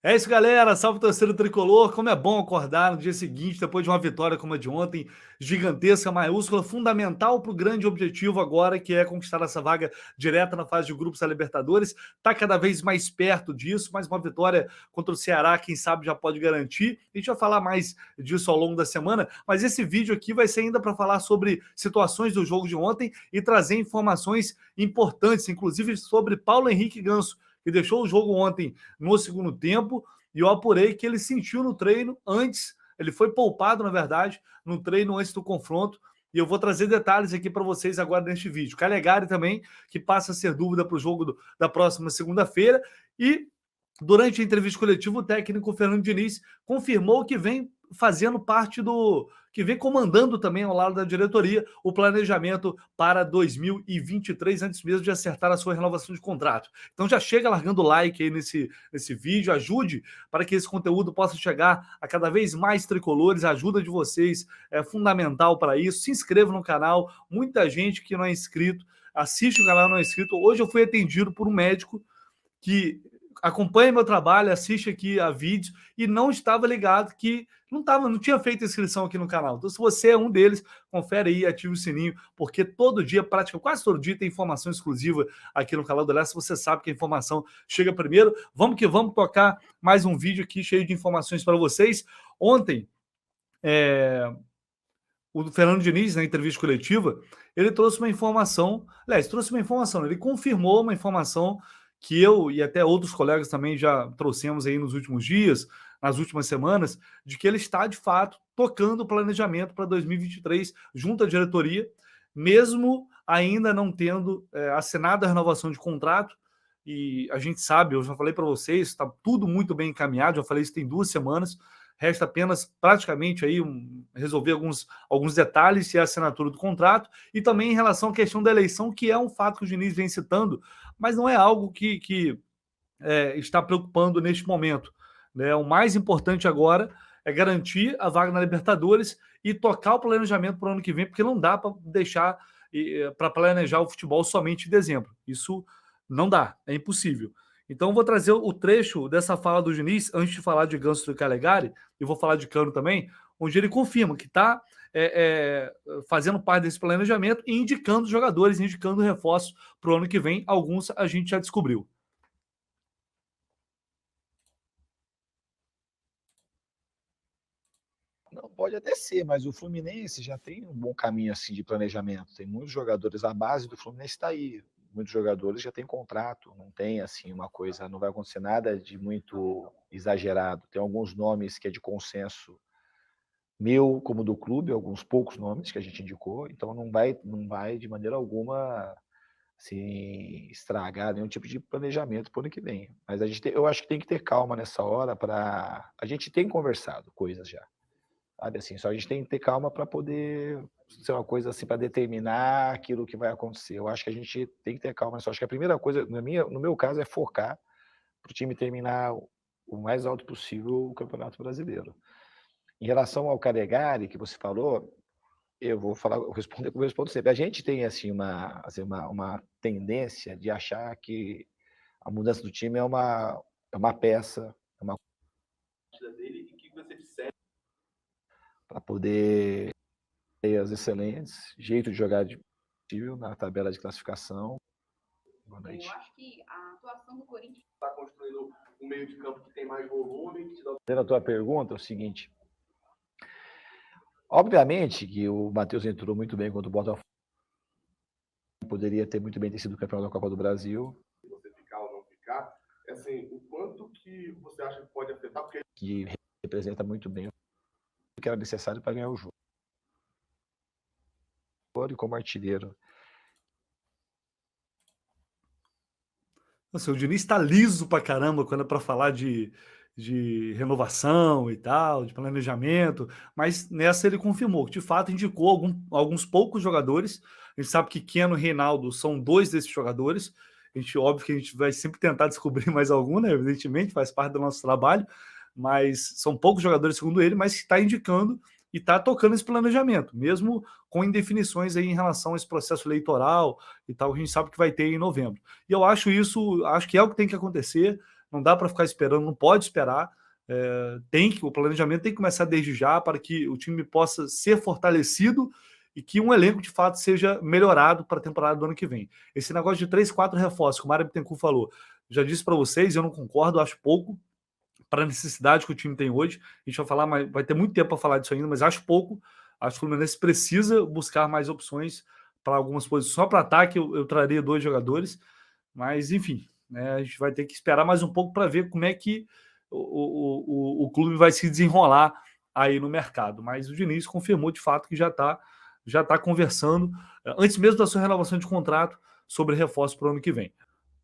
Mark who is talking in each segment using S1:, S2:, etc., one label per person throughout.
S1: É isso, galera. Salve, torcedor tricolor. Como é bom acordar no dia seguinte, depois de uma vitória como a de ontem, gigantesca, maiúscula, fundamental para o grande objetivo agora, que é conquistar essa vaga direta na fase de grupos da Libertadores. Está cada vez mais perto disso, mas uma vitória contra o Ceará, quem sabe já pode garantir. A gente vai falar mais disso ao longo da semana, mas esse vídeo aqui vai ser ainda para falar sobre situações do jogo de ontem e trazer informações importantes, inclusive sobre Paulo Henrique Ganso, que deixou o jogo ontem no segundo tempo, e eu apurei que ele sentiu no treino antes, ele foi poupado, na verdade, no treino antes do confronto, e eu vou trazer detalhes aqui para vocês agora neste vídeo. Calegari também, que passa a ser dúvida para o jogo da próxima segunda-feira, e durante a entrevista coletiva, o técnico Fernando Diniz confirmou que vem fazendo parte que vem comandando também ao lado da diretoria o planejamento para 2023, antes mesmo de acertar a sua renovação de contrato. Então já chega largando o like aí nesse vídeo, ajude para que esse conteúdo possa chegar a cada vez mais tricolores, a ajuda de vocês é fundamental para isso. Se inscreva no canal, muita gente que não é inscrito, assiste o canal não é inscrito. Hoje eu fui atendido por um médico que acompanha meu trabalho, assiste aqui a vídeos e não estava ligado que não tinha feito inscrição aqui no canal. Então, se você é um deles, confere aí, ative o sininho, porque todo dia, praticamente quase todo dia, tem informação exclusiva aqui no canal do Leste. Você sabe que a informação chega primeiro. Vamos que vamos tocar mais um vídeo aqui cheio de informações para vocês. Ontem, o Fernando Diniz, na entrevista coletiva, ele trouxe uma informação, ele confirmou uma informação que eu e até outros colegas também já trouxemos aí nos últimos dias, nas últimas semanas, de que ele está, de fato, tocando o planejamento para 2023 junto à diretoria, mesmo ainda não tendo assinado a renovação de contrato. E a gente sabe, eu já falei para vocês, está tudo muito bem encaminhado, já falei isso tem 2 semanas, resta apenas praticamente aí resolver alguns detalhes e a assinatura do contrato, e também em relação à questão da eleição, que é um fato que o Diniz vem citando, mas não é algo que está preocupando neste momento, né? O mais importante agora é garantir a vaga na Libertadores e tocar o planejamento para o ano que vem, porque não dá para deixar para planejar o futebol somente em dezembro. Isso não dá, é impossível. Então, vou trazer o trecho dessa fala do Diniz, antes de falar de Ganso e Calegari, e vou falar de Cano também, onde ele confirma que está fazendo parte desse planejamento e indicando jogadores, indicando reforços para o ano que vem. Alguns a gente já descobriu.
S2: Não, pode até ser, mas o Fluminense já tem um bom caminho assim de planejamento. Tem muitos jogadores, a base do Fluminense está aí. Muitos jogadores já têm contrato, não tem assim uma coisa, não vai acontecer nada de muito exagerado. Tem alguns nomes que é de consenso meu como do clube, alguns poucos nomes que a gente indicou, então não vai de maneira alguma assim, estragar nenhum tipo de planejamento para o ano que vem. Mas eu acho que tem que ter calma nessa hora para a gente tem conversado coisas já. Sabe assim, só a gente tem que ter calma para poder ser uma coisa assim para determinar aquilo que vai acontecer. Eu acho que a gente tem que ter calma. Só acho que a primeira coisa, no meu caso, é focar para o time terminar o mais alto possível o Campeonato Brasileiro. Em relação ao Calegari que você falou, eu vou respondo sempre. A gente tem assim uma tendência de achar que a mudança do time é uma peça, é uma dele e que você disser para poder ter as excelentes, jeito de jogar possível na tabela de classificação.
S3: Boa noite. Eu acho que a atuação do Corinthians está construindo um meio de campo que tem mais volume. Que te dá...
S2: A tua pergunta é o seguinte: obviamente que o Matheus entrou muito bem contra o Botafogo, poderia ter muito bem ter sido campeão da Copa do Brasil.
S3: Se você ficar ou não ficar, assim, o quanto que você acha que pode afetar? Porque
S2: que representa muito bem o que era necessário para ganhar o jogo. E como artilheiro.
S1: Nossa, o Diniz está liso pra caramba quando é para falar de renovação e tal, de planejamento, mas nessa ele confirmou que de fato indicou alguns poucos jogadores. A gente sabe que Keno e Reinaldo são 2 desses jogadores. Óbvio que a gente vai sempre tentar descobrir mais algum, né? Evidentemente, faz parte do nosso trabalho, mas são poucos jogadores, segundo ele, mas está indicando e está tocando esse planejamento, mesmo com indefinições aí em relação a esse processo eleitoral e tal, que a gente sabe que vai ter em novembro. E eu acho que é o que tem que acontecer, não dá para ficar esperando, não pode esperar. O planejamento tem que começar desde já para que o time possa ser fortalecido e que um elenco de fato seja melhorado para a temporada do ano que vem. Esse negócio de 3, 4 reforços, como o Mário Bittencourt falou, já disse para vocês, eu não concordo, acho pouco para a necessidade que o time tem hoje. A gente vai falar, mas vai ter muito tempo para falar disso ainda, mas acho pouco. Acho que o Fluminense precisa buscar mais opções para algumas posições. Só para ataque eu traria 2 jogadores, mas enfim, né, a gente vai ter que esperar mais um pouco para ver como é que o clube vai se desenrolar aí no mercado. Mas o Diniz confirmou de fato que já tá conversando, antes mesmo da sua renovação de contrato, sobre reforço para o ano que vem.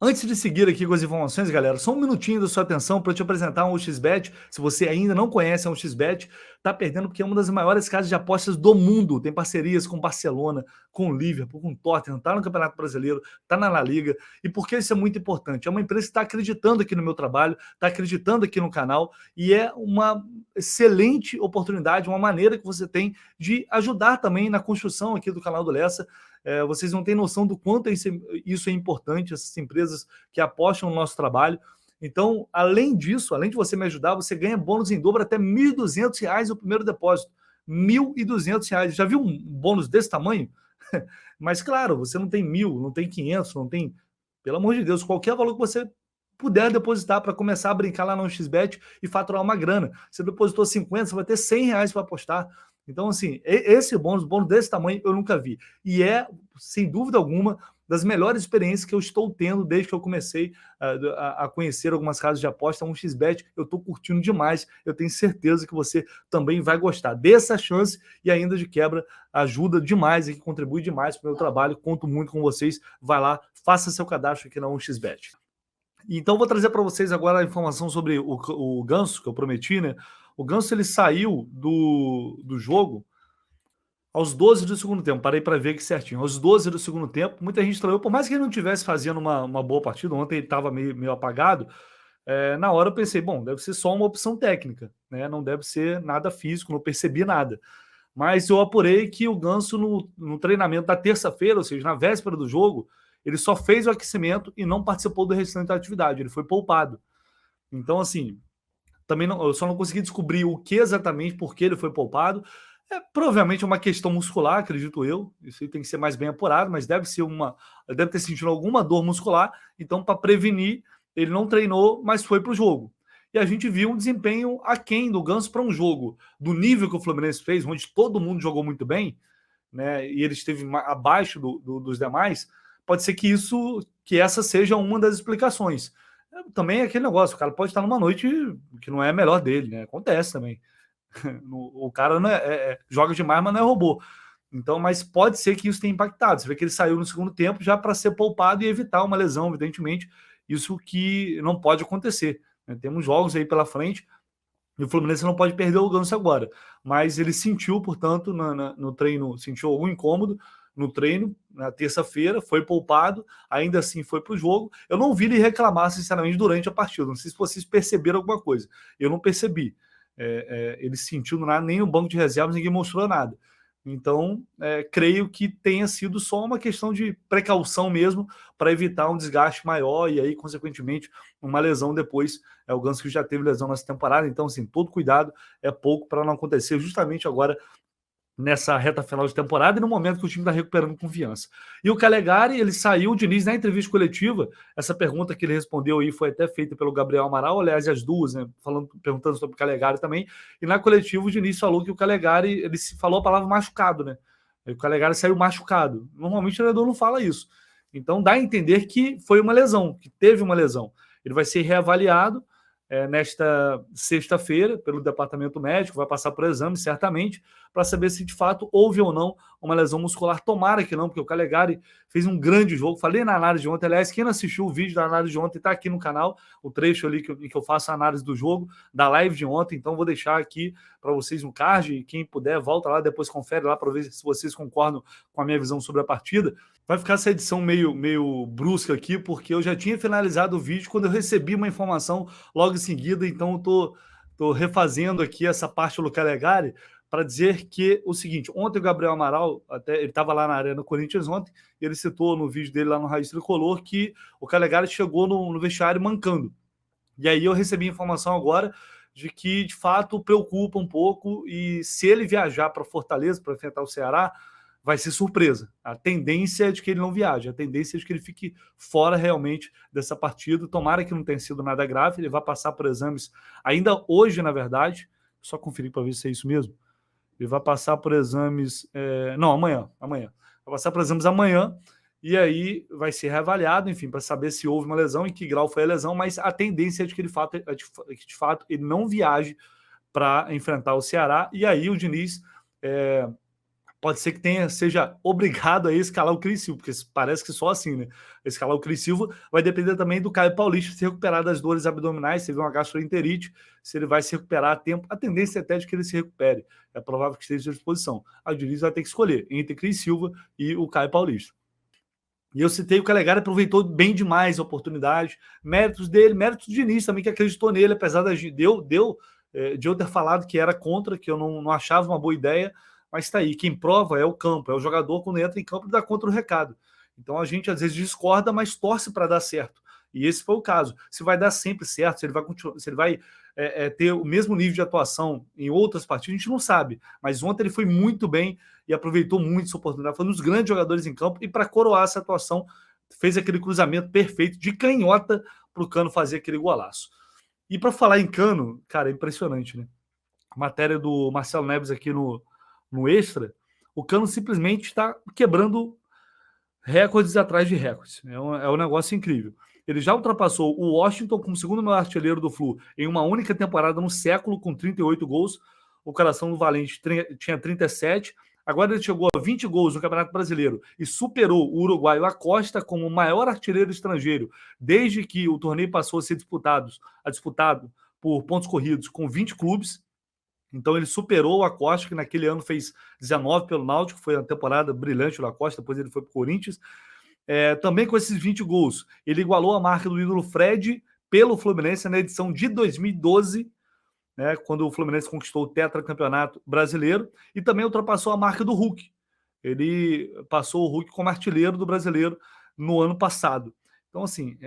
S1: Antes de seguir aqui com as informações, galera, só um minutinho da sua atenção para eu te apresentar um XBet. Se você ainda não conhece a XBet, tá perdendo porque é uma das maiores casas de apostas do mundo. Tem parcerias com Barcelona, com Liverpool, com Tottenham, tá no Campeonato Brasileiro, tá na La Liga. E por que isso é muito importante? É uma empresa que está acreditando aqui no meu trabalho, está acreditando aqui no canal e é uma excelente oportunidade, uma maneira que você tem de ajudar também na construção aqui do canal do Lessa. Vocês não têm noção do quanto isso é importante, essas empresas que apostam no nosso trabalho. Então, além disso, além de você me ajudar, você ganha bônus em dobro até R$ 1.200 no primeiro depósito. R$ 1.200. Já viu um bônus desse tamanho? Mas, claro, você não tem 1.000, não tem 500, não tem... Pelo amor de Deus, qualquer valor que você puder depositar para começar a brincar lá no XBet e faturar uma grana. Você depositou 50, você vai ter R$ 100 para apostar. Então, assim, esse bônus desse tamanho eu nunca vi. E é, sem dúvida alguma, das melhores experiências que eu estou tendo desde que eu comecei a conhecer algumas casas de aposta. Um XBet, eu estou curtindo demais. Eu tenho certeza que você também vai gostar. Dê essa chance e ainda de quebra ajuda demais e contribui demais para o meu trabalho. Conto muito com vocês. Vai lá, faça seu cadastro aqui na 1xBet. Então, vou trazer para vocês agora a informação sobre o Ganso, que eu prometi, né? O Ganso, ele saiu do jogo aos 12 do segundo tempo. Parei para ver aqui certinho. Aos 12 do segundo tempo, muita gente estranhou. Por mais que ele não estivesse fazendo uma boa partida, ontem ele estava meio apagado, na hora eu pensei, bom, deve ser só uma opção técnica, né? Não deve ser nada físico, não percebi nada. Mas eu apurei que o Ganso, no treinamento da terça-feira, ou seja, na véspera do jogo, ele só fez o aquecimento e não participou do restante da atividade. Ele foi poupado. Então, assim, também eu só não consegui descobrir o que exatamente, por que ele foi poupado. Provavelmente uma questão muscular, acredito eu. Isso aí tem que ser mais bem apurado, mas deve ter sentido alguma dor muscular. Então, para prevenir, ele não treinou, mas foi para o jogo. E a gente viu um desempenho aquém do Ganso para um jogo do nível que o Fluminense fez, onde todo mundo jogou muito bem, né? E ele esteve abaixo dos demais. Pode ser que essa seja uma das explicações. Também é aquele negócio, o cara pode estar numa noite que não é a melhor dele, né? Acontece também. O cara não joga demais, mas não é robô. Então, mas pode ser que isso tenha impactado. Você vê que ele saiu no segundo tempo já para ser poupado e evitar uma lesão, evidentemente. Isso que não pode acontecer, né? Temos jogos aí pela frente e o Fluminense não pode perder o Ganso agora. Mas ele sentiu, portanto, no treino, sentiu algum incômodo no treino, na terça-feira, foi poupado, ainda assim foi para o jogo. Eu não vi ele reclamar, sinceramente, durante a partida. Não sei se vocês perceberam alguma coisa. Eu não percebi. Ele sentiu nada, nem no banco de reservas, ninguém mostrou nada. Então, creio que tenha sido só uma questão de precaução mesmo, para evitar um desgaste maior e aí, consequentemente, uma lesão depois. O Ganso que já teve lesão nessa temporada, então, assim, todo cuidado é pouco para não acontecer justamente agora nessa reta final de temporada e no momento que o time está recuperando confiança. E o Calegari, ele saiu, o Diniz, na entrevista coletiva, essa pergunta que ele respondeu aí foi até feita pelo Gabriel Amaral, aliás, as duas, né, perguntando sobre o Calegari também, e na coletiva o Diniz falou que o Calegari, ele falou a palavra machucado, né? O Calegari saiu machucado. Normalmente o treinador não fala isso. Então dá a entender que foi uma lesão, que teve uma lesão. Ele vai ser reavaliado nesta sexta-feira pelo departamento médico, vai passar por exame certamente, para saber se de fato houve ou não uma lesão muscular. Tomara que não, porque o Calegari fez um grande jogo. Falei na análise de ontem, aliás, quem não assistiu o vídeo da análise de ontem está aqui no canal, o trecho ali que eu faço a análise do jogo, da live de ontem, então vou deixar aqui para vocês no card, e quem puder, volta lá, depois confere lá para ver se vocês concordam com a minha visão sobre a partida. Vai ficar essa edição meio brusca aqui, porque eu já tinha finalizado o vídeo quando eu recebi uma informação logo em seguida, então eu tô refazendo aqui essa parte do Calegari para dizer que o seguinte: ontem o Gabriel Amaral, ele estava lá na Arena Corinthians ontem, e ele citou no vídeo dele lá no Raiz Tricolor que o Calegari chegou no vestiário mancando. E aí eu recebi informação agora de que, de fato, preocupa um pouco, e se ele viajar para Fortaleza para enfrentar o Ceará, vai ser surpresa. A tendência é de que ele não viaje, a tendência é de que ele fique fora realmente dessa partida. Tomara que não tenha sido nada grave, ele vai passar por exames ainda hoje, na verdade, só conferir para ver se é isso mesmo. Ele vai passar por exames... não, amanhã. Vai passar por exames amanhã, e aí vai ser reavaliado, enfim, para saber se houve uma lesão, em que grau foi a lesão, mas a tendência é de que, de fato, ele não viaje para enfrentar o Ceará, e aí o Diniz pode ser que seja obrigado a escalar o Cris Silva, porque parece que só assim, né? Escalar o Cris Silva vai depender também do Caio Paulista se recuperar das dores abdominais, se ele uma gastroenterite, se ele vai se recuperar a tempo. A tendência é até de que ele se recupere. É provável que esteja à disposição. A Diniz vai ter que escolher entre Cris Silva e o Caio Paulista. E eu citei o Calegari, aproveitou bem demais a oportunidade. Méritos dele, méritos do Diniz também, que acreditou nele, apesar de eu ter falado que era contra, que eu não achava uma boa ideia, mas está aí. Quem prova é o campo, é o jogador quando entra em campo e dá contra o recado. Então a gente às vezes discorda, mas torce para dar certo. E esse foi o caso. Se vai dar sempre certo, se ele vai continuar, se ele vai ter o mesmo nível de atuação em outras partidas, a gente não sabe. Mas ontem ele foi muito bem e aproveitou muito essa oportunidade. Foi um dos grandes jogadores em campo, e para coroar essa atuação, fez aquele cruzamento perfeito de canhota para o Cano fazer aquele golaço. E para falar em Cano, cara, é impressionante, né? A matéria do Marcelo Neves aqui no Extra, o Cano simplesmente está quebrando recordes atrás de recordes. É um negócio incrível. Ele já ultrapassou o Washington como segundo maior artilheiro do Flu em uma única temporada no século, com 38 gols. O Coração do Valente tinha 37. Agora ele chegou a 20 gols no Campeonato Brasileiro e superou o uruguaio Acosta como o maior artilheiro estrangeiro desde que o torneio passou a ser disputado por pontos corridos com 20 clubes. Então ele superou o Acosta, que naquele ano fez 19 pelo Náutico, foi uma temporada brilhante do Acosta, depois ele foi para o Corinthians. Também com esses 20 gols, ele igualou a marca do ídolo Fred pelo Fluminense na edição de 2012, né, quando o Fluminense conquistou o tetracampeonato brasileiro, e também ultrapassou a marca do Hulk. Ele passou o Hulk como artilheiro do brasileiro no ano passado. Então, assim,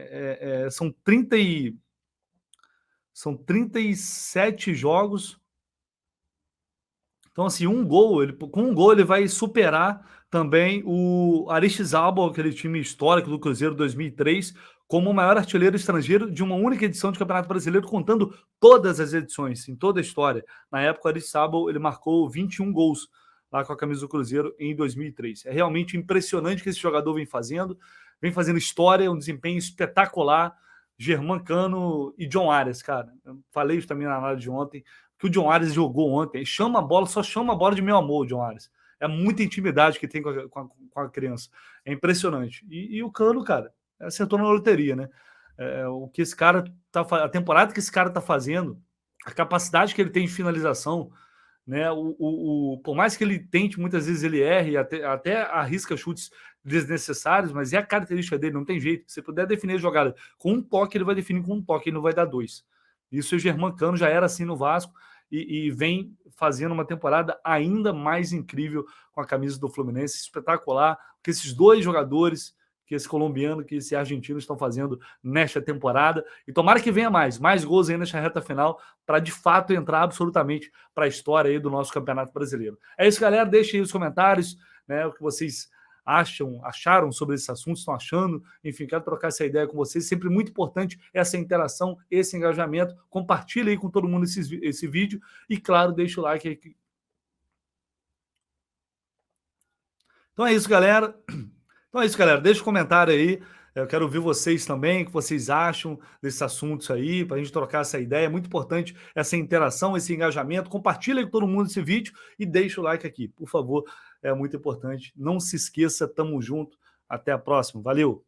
S1: são 37 jogos. Então, assim, com um gol ele vai superar também o Aristizábal, aquele time histórico do Cruzeiro 2003, como o maior artilheiro estrangeiro de uma única edição de Campeonato Brasileiro, contando todas as edições, em toda a história. Na época, o Aristizábal, ele marcou 21 gols lá com a camisa do Cruzeiro em 2003. É realmente impressionante o que esse jogador vem fazendo história, um desempenho espetacular. Germancano e John Arias, cara. Eu falei isso também na análise de ontem, que o John Arias jogou ontem. Só chama a bola de meu amor, o John Arias. É muita intimidade que tem com a criança. É impressionante. E o Cano, cara, acertou na loteria, né? O que esse cara a temporada que esse cara tá fazendo, a capacidade que ele tem de finalização, né? Por mais que ele tente, muitas vezes ele erre, até arrisca chutes desnecessários, mas é a característica dele, não tem jeito. Se puder definir a jogada com um toque, ele vai definir com um toque, ele não vai dar dois. Isso o Germancano já era assim no Vasco e vem fazendo uma temporada ainda mais incrível com a camisa do Fluminense, espetacular, que esses dois jogadores, que esse colombiano, que esse argentino estão fazendo nesta temporada, e tomara que venha mais gols aí nesta reta final, para de fato entrar absolutamente para a história aí do nosso Campeonato Brasileiro. É isso, galera, deixem aí os comentários, né, o que vocês acharam sobre esse assunto, estão achando, enfim, quero trocar essa ideia com vocês, sempre muito importante essa interação, esse engajamento, compartilhe aí com todo mundo esse vídeo, e claro, deixa o like aí. Então é isso, galera, deixa um comentário aí, eu quero ouvir vocês também, o que vocês acham desses assuntos aí, para a gente trocar essa ideia. É muito importante essa interação, esse engajamento. Compartilha com todo mundo esse vídeo e deixa o like aqui, por favor, é muito importante. Não se esqueça, tamo junto, até a próxima, valeu!